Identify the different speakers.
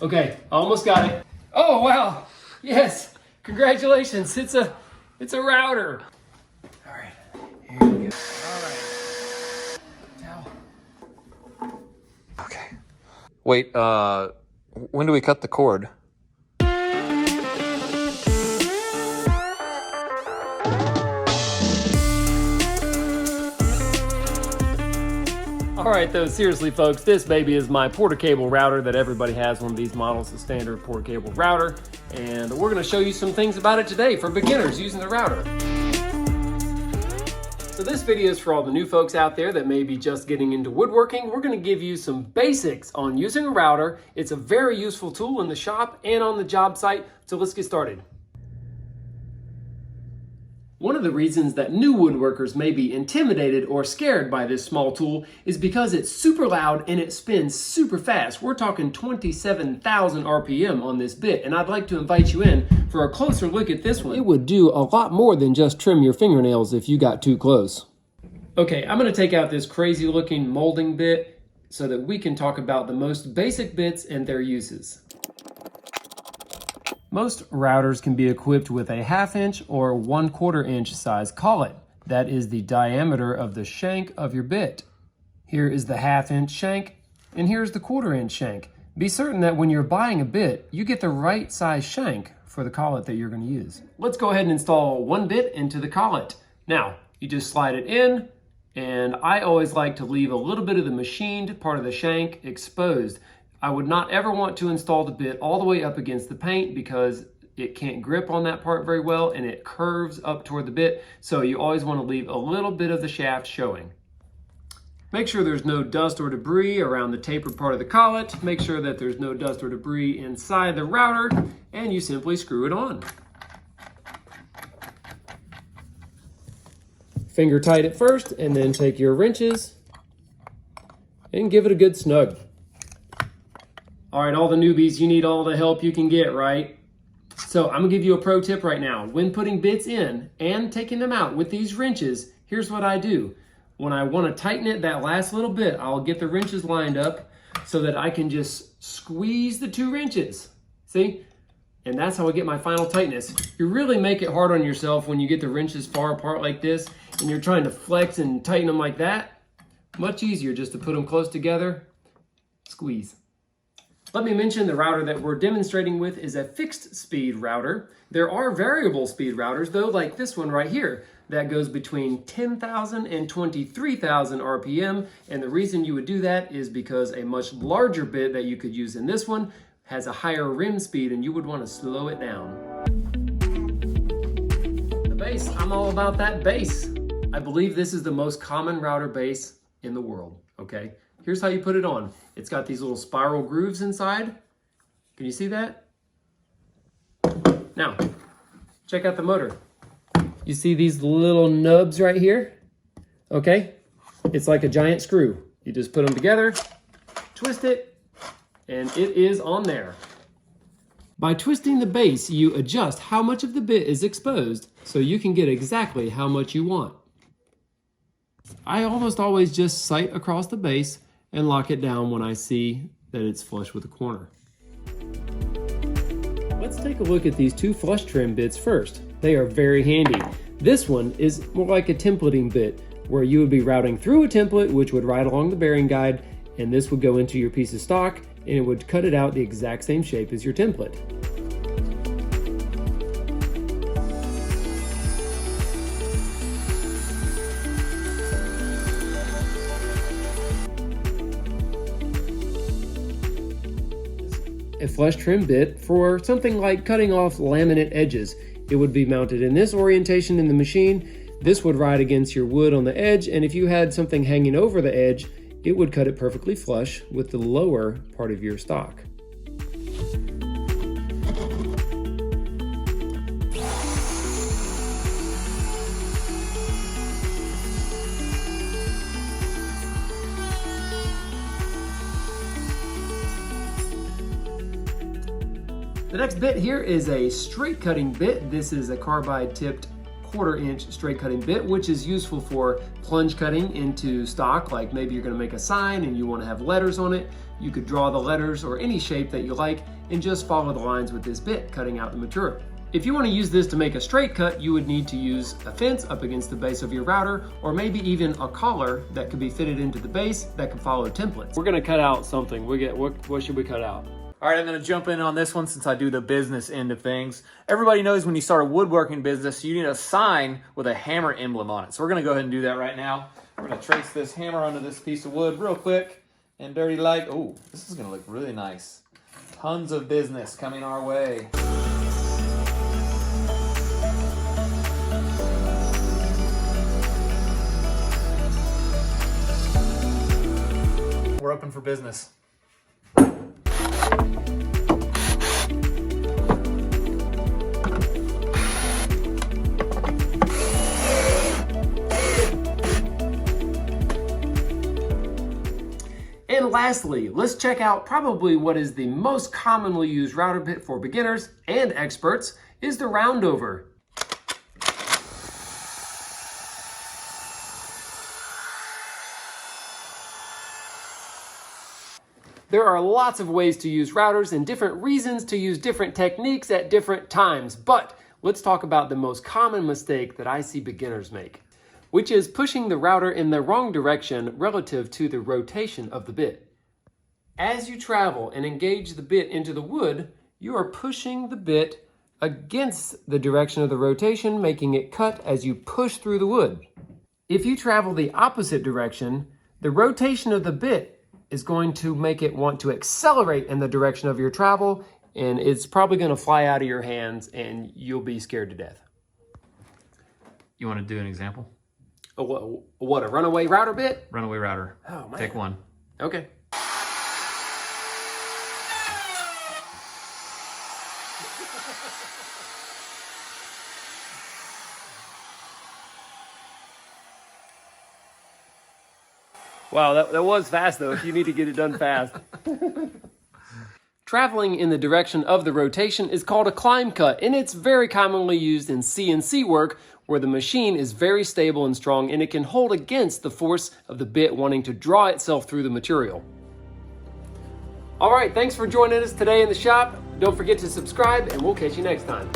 Speaker 1: Okay, almost got it. Oh, wow. Yes, congratulations. It's a router. All right, here we go. All right. Towel.
Speaker 2: Okay. Wait, when do we cut the cord?
Speaker 1: All right, though, seriously, folks, this baby is my porta cable router that everybody has. One of these models, the standard porta cable router. And we're gonna show you some things about it today for beginners using the router. So this video is for all the new folks out there that may be just getting into woodworking. We're gonna give you some basics on using a router. It's a very useful tool in the shop and on the job site. So let's get started. One of the reasons that new woodworkers may be intimidated or scared by this small tool is because it's super loud and it spins super fast. We're talking 27,000 RPM on this bit, and I'd like to invite you in for a closer look at this one. It would do a lot more than just trim your fingernails if you got too close. Okay, I'm gonna take out this crazy looking molding bit so that we can talk about the most basic bits and their uses. Most routers can be equipped with a 1/2 inch or 1/4 inch size collet. That is the diameter of the shank of your bit. Here is the 1/2 inch shank, and here's the 1/4 inch shank. Be certain that when you're buying a bit, you get the right size shank for the collet that you're going to use. Let's go ahead and install one bit into the collet. Now, you just slide it in, and I always like to leave a little bit of the machined part of the shank exposed. I would not ever want to install the bit all the way up against the paint because it can't grip on that part very well and it curves up toward the bit. So you always want to leave a little bit of the shaft showing. Make sure there's no dust or debris around the tapered part of the collet. Make sure that there's no dust or debris inside the router, and you simply screw it on. Finger tight at first, and then take your wrenches and give it a good snug. All right, all the newbies, you need all the help you can get, right? So I'm gonna give you a pro tip right now. When putting bits in and taking them out with these wrenches, here's what I do. When I wanna tighten it that last little bit, I'll get the wrenches lined up so that I can just squeeze the 2 wrenches, see? And that's how I get my final tightness. You really make it hard on yourself when you get the wrenches far apart like this and you're trying to flex and tighten them like that. Much easier just to put them close together, squeeze. Let me mention the router that we're demonstrating with is a fixed speed router. There are variable speed routers though, like this one right here, that goes between 10,000 and 23,000 RPM. And the reason you would do that is because a much larger bit that you could use in this one has a higher rim speed and you would want to slow it down. The base, I'm all about that base. I believe this is the most common router base in the world, okay? Here's how you put it on. It's got these little spiral grooves inside. Can you see that? Now, check out the motor. You see these little nubs right here? Okay, it's like a giant screw. You just put them together, twist it, and it is on there. By twisting the base, you adjust how much of the bit is exposed so you can get exactly how much you want. I almost always just sight across the base and lock it down when I see that it's flush with the corner. Let's take a look at these 2 flush trim bits first. They are very handy. This one is more like a templating bit where you would be routing through a template which would ride along the bearing guide, and this would go into your piece of stock and it would cut it out the exact same shape as your template. A flush trim bit for something like cutting off laminate edges. It would be mounted in this orientation in the machine. This would ride against your wood on the edge, and if you had something hanging over the edge, it would cut it perfectly flush with the lower part of your stock. The next bit here is a straight cutting bit. This is a carbide tipped 1/4 inch straight cutting bit, which is useful for plunge cutting into stock, like maybe you're going to make a sign and you want to have letters on it. You could draw the letters or any shape that you like and just follow the lines with this bit, cutting out the material. If you want to use this to make a straight cut, you would need to use a fence up against the base of your router, or maybe even a collar that could be fitted into the base that can follow templates. We're going to cut out something. What should we cut out?
Speaker 3: All right, I'm going to jump in on this one since I do the business end of things. Everybody knows when you start a woodworking business, you need a sign with a hammer emblem on it. So we're going to go ahead and do that right now. We're going to trace this hammer onto this piece of wood real quick and dirty like. Oh, this is going to look really nice. Tons of business coming our way. We're open for business.
Speaker 1: And lastly, let's check out probably what is the most commonly used router bit for beginners and experts is the roundover. There are lots of ways to use routers and different reasons to use different techniques at different times, but let's talk about the most common mistake that I see beginners make, which is pushing the router in the wrong direction relative to the rotation of the bit. As you travel and engage the bit into the wood, you are pushing the bit against the direction of the rotation, making it cut as you push through the wood. If you travel the opposite direction, the rotation of the bit is going to make it want to accelerate in the direction of your travel, and it's probably going to fly out of your hands and you'll be scared to death.
Speaker 3: You want to do an example?
Speaker 1: What, a runaway router bit?
Speaker 3: Runaway router.
Speaker 1: Oh, man.
Speaker 3: Take one.
Speaker 1: Okay. Wow, that was fast though, if you need to get it done fast. Traveling in the direction of the rotation is called a climb cut, and it's very commonly used in CNC work where the machine is very stable and strong and it can hold against the force of the bit wanting to draw itself through the material. All right, thanks for joining us today in the shop. Don't forget to subscribe and we'll catch you next time.